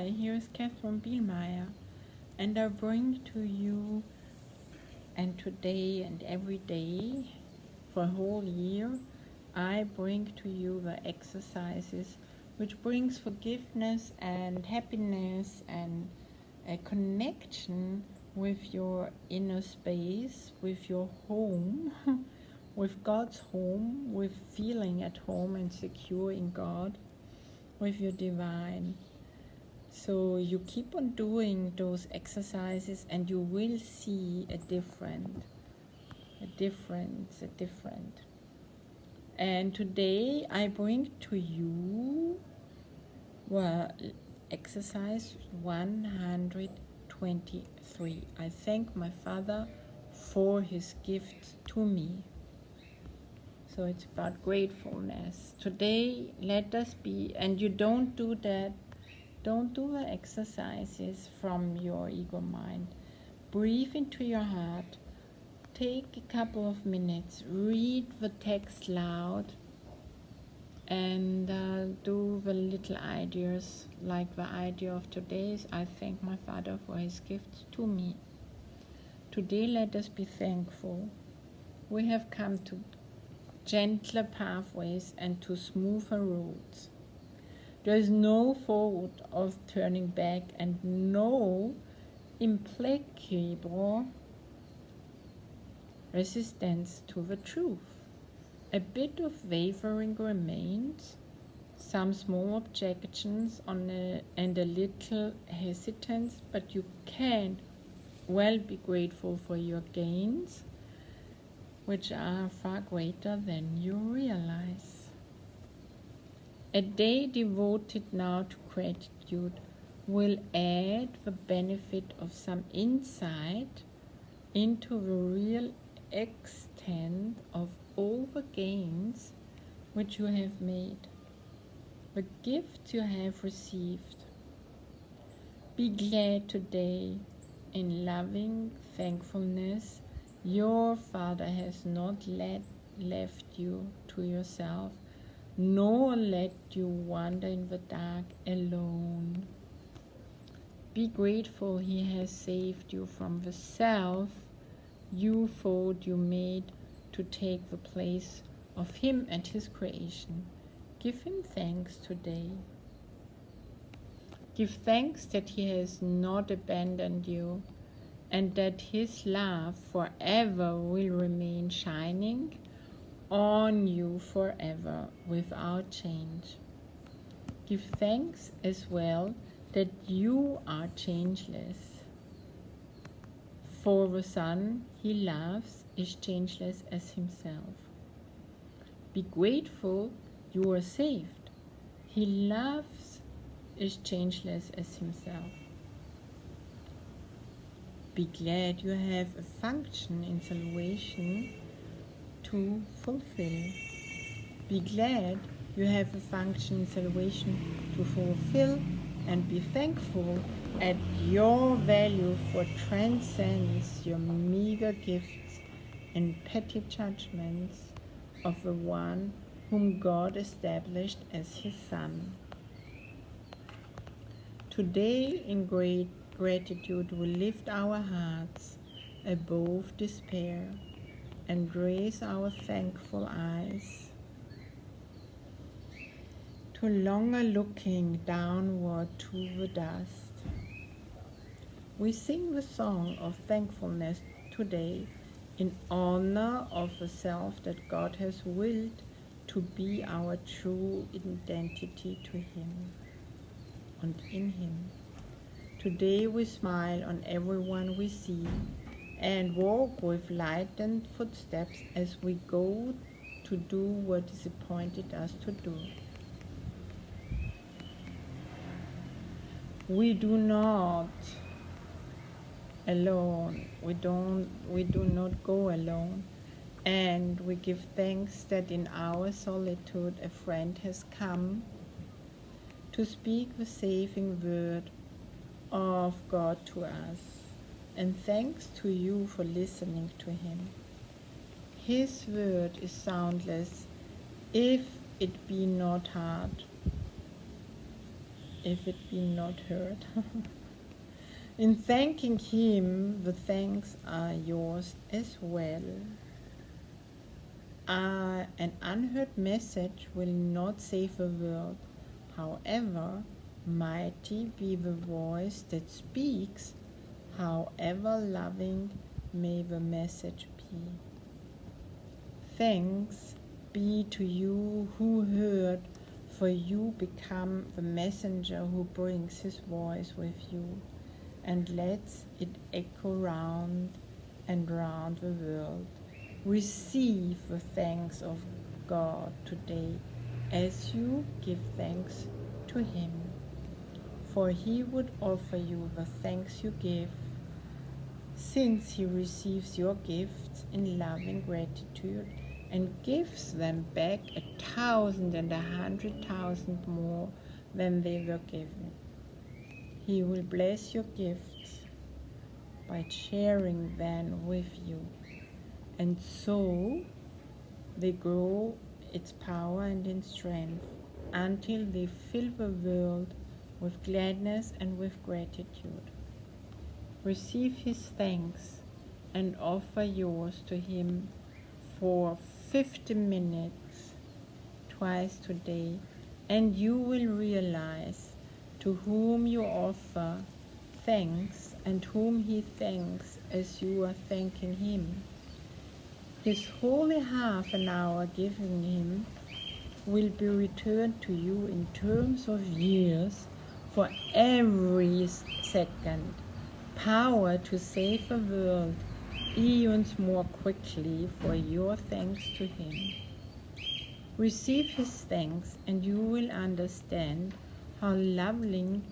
Hi, here's Katherine Bihlmeier, and I bring to you, and today and every day for a whole year, I bring to you the exercises which brings forgiveness and happiness and a connection with your inner space, with your home, with God's home, with feeling at home and secure in God, with your divine. So you keep on doing those exercises and you will see a difference. And today I bring to you exercise 123. I thank my Father for his gift to me. So it's about gratefulness. Today let us be, and you don't do that. Don't do the exercises from your ego mind. Breathe into your heart. Take a couple of minutes. Read the text loud. And do the little ideas. Like the idea of today is, I thank my Father for his gifts to me. Today let us be thankful. We have come to gentler pathways and to smoother roads. There is no thought of turning back and no implacable resistance to the truth. A bit of wavering remains, some small objections and a little hesitance, but you can well be grateful for your gains, which are far greater than you realize. A day devoted now to gratitude will add the benefit of some insight into the real extent of all the gains which you have made, the gifts you have received. Be glad today in loving thankfulness. Your Father has not left you to yourself, nor let you wander in the dark alone. Be grateful he has saved you from the self you thought you made to take the place of him and his creation. Give him thanks today. Give thanks that he has not abandoned you and that his love forever will remain shining on you forever without change. Give thanks as well that you are changeless. For the Son he loves is changeless as himself. Be grateful you are saved. He loves is changeless as himself. Be glad you have a function in salvation to fulfill. Be glad you have a function in salvation to fulfill, and be thankful at your value for transcends your meager gifts and petty judgments of the one whom God established as his Son. Today in great gratitude we lift our hearts above despair and raise our thankful eyes to longer looking downward to the dust. We sing the song of thankfulness today in honor of the self that God has willed to be our true identity to him and in him. Today we smile on everyone we see and walk with lightened footsteps as we go to do what is appointed us to do. We do not alone. We do not go alone. And we give thanks that in our solitude a friend has come to speak the saving word of God to us. And thanks to you for listening to him. His word is soundless if it be not heard. if it be not heard. In thanking him, the thanks are yours as well. An unheard message will not save the world. However mighty be the voice that speaks, however loving may the message be. Thanks be to you who heard, for you become the messenger who brings his voice with you and lets it echo round and round the world. Receive the thanks of God today as you give thanks to him, for he would offer you the thanks you give, since he receives your gifts in loving gratitude and gives them back 1,000 and 100,000 more than they were given. He will bless your gifts by sharing them with you, and so they grow its power and in strength until they fill the world with gladness and with gratitude. Receive his thanks and offer yours to him for 50 minutes twice today, and you will realize to whom you offer thanks and whom he thanks as you are thanking him. His holy half an hour given him will be returned to you in terms of years for every second. Power to save the world eons more quickly for your thanks to him. Receive his thanks and you will understand how loving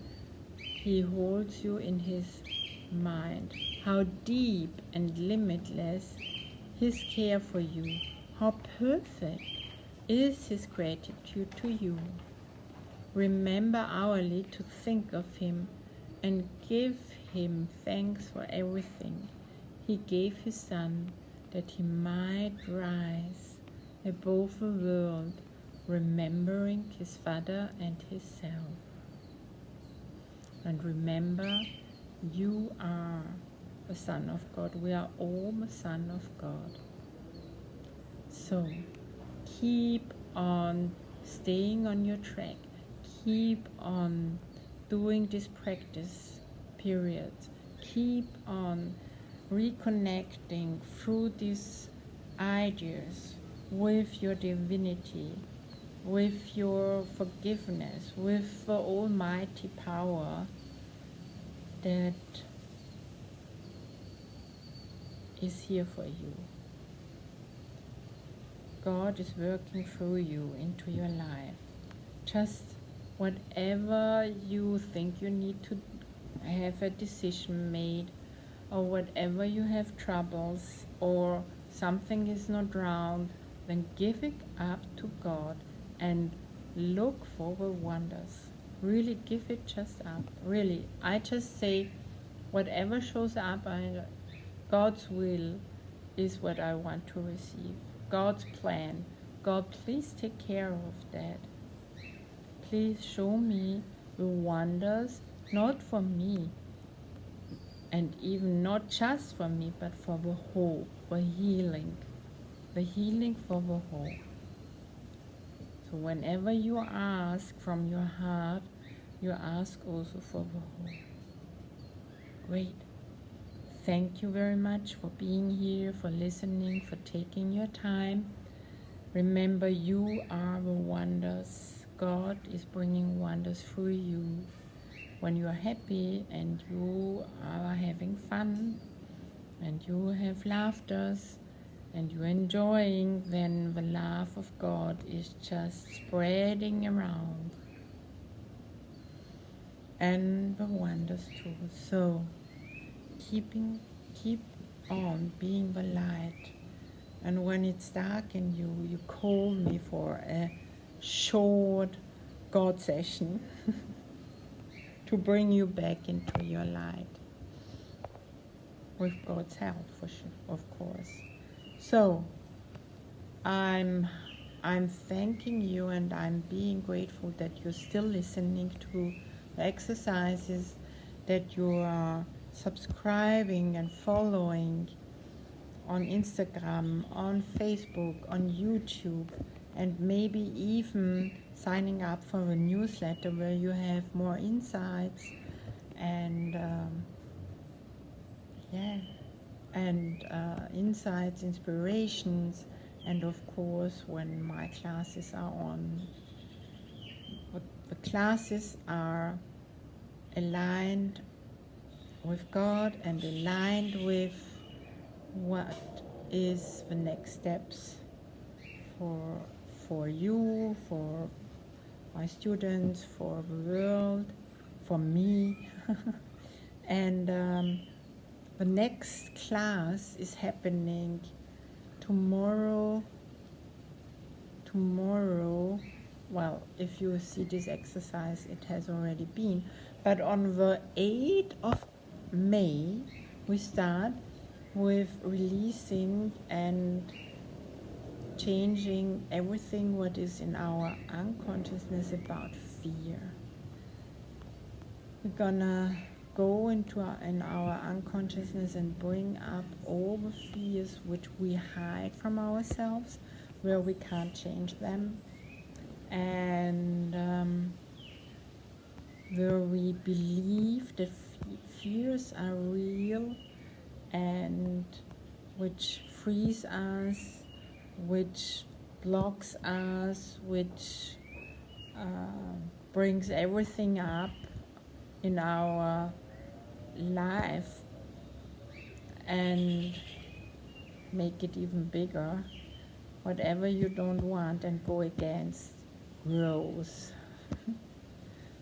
he holds you in his mind, how deep and limitless his care for you, how perfect is his gratitude to you. Remember hourly to think of him and give him thanks for everything. He gave his Son that he might rise above the world, remembering his Father and himself. And remember, you are the Son of God. We are all the Son of God. So keep on staying on your track. Keep on doing this practice period. Keep on reconnecting through these ideas with your divinity, with your forgiveness, with the almighty power that is here for you. God is working through you into your life. Just whatever you think you need to have a decision made, or whatever you have troubles, or something is not round, then give it up to God and look for the wonders. Really give it just up. Really, I just say whatever shows up, God's will is what I want to receive. God's plan. God, please take care of that. Please show me the wonders, not for me, and even not just for me, but for the whole, for healing. The healing for the whole. So whenever you ask from your heart, you ask also for the whole. Great. Thank you very much for being here, for listening, for taking your time. Remember, you are the wonders. God is bringing wonders through you. When you are happy and you are having fun and you have laughters and you're enjoying, then the love of God is just spreading around. And the wonders too. So keep on being the light. And when it's dark in you, you call me for a short God session to bring you back into your light. With God's help, for sure, of course. So I'm thanking you, and I'm being grateful that you're still listening to the exercises that you are subscribing and following on Instagram, on Facebook, on YouTube, and maybe even signing up for a newsletter where you have more insights and insights, inspirations, and of course when my classes are on, the classes are aligned with God and aligned with what is the next steps for you, for my students, for the world, for me. And the next class is happening tomorrow. Well, if you see this exercise, it has already been, but on the 8th of May we start with releasing and changing everything what is in our unconsciousness about fear. We're gonna go into our unconsciousness and bring up all the fears which we hide from ourselves, where we can't change them, and where we believe that fears are real and which frees us, which blocks us, which brings everything up in our life and make it even bigger. Whatever you don't want and go against grows.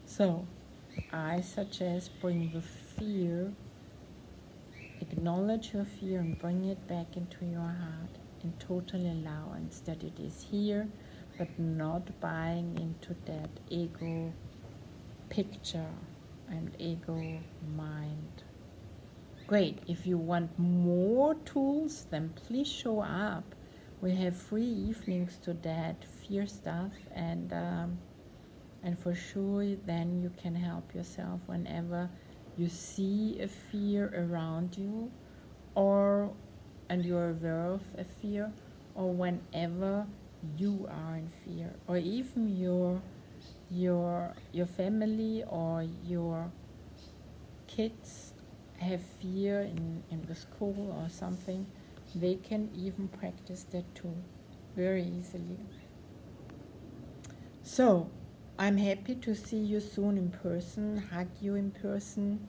So I suggest bring the fear, acknowledge your fear and bring it back into your heart in total allowance that it is here, but not buying into that ego picture and ego mind. Great. If you want more tools, then please show up. We have free evenings to that fear stuff, and for sure then you can help yourself whenever you see a fear around you, and you're aware of a fear, or whenever you are in fear, or even your family or your kids have fear in the school or something, they can even practice that too, very easily. So, I'm happy to see you soon in person, hug you in person,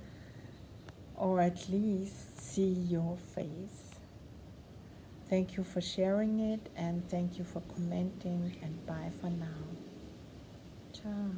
or at least see your face. Thank you for sharing it, and thank you for commenting, and bye for now. Ciao.